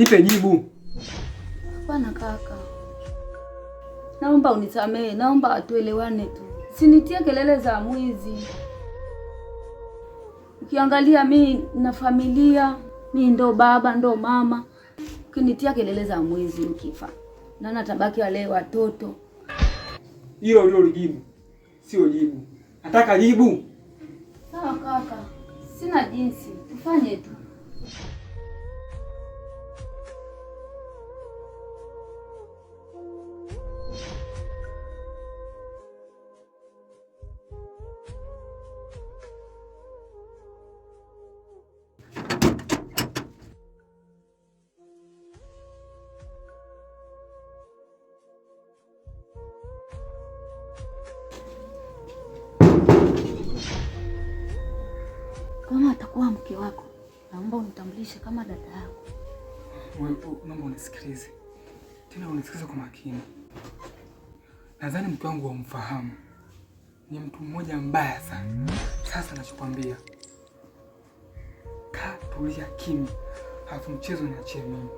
Nipe jibu. Hapana kaka, naomba unisamehe, naomba tuelewane tu, sinitie kelele za mwizi. Ukiangalia mimi na familia, mimi ndo baba ndo mama, ukinitia kelele za mwizi ukifa na natabaki wale watoto. Hilo ndio jibu, sio jibu. Nataka jibu. Sawa kaka, sina jinsi, tufanye tu. Kama atakuwa mke wako, naomba unitambulishe kama dada yako. Wewe naomba unisikilize. Tena unisikilize kwa makini. Nadhani mke wangu wamfahamu. Ni mtu mmoja mbaya sana. Sasa nachokwambia, kaa tulia kimya. Halafu mchezo niachie mimi.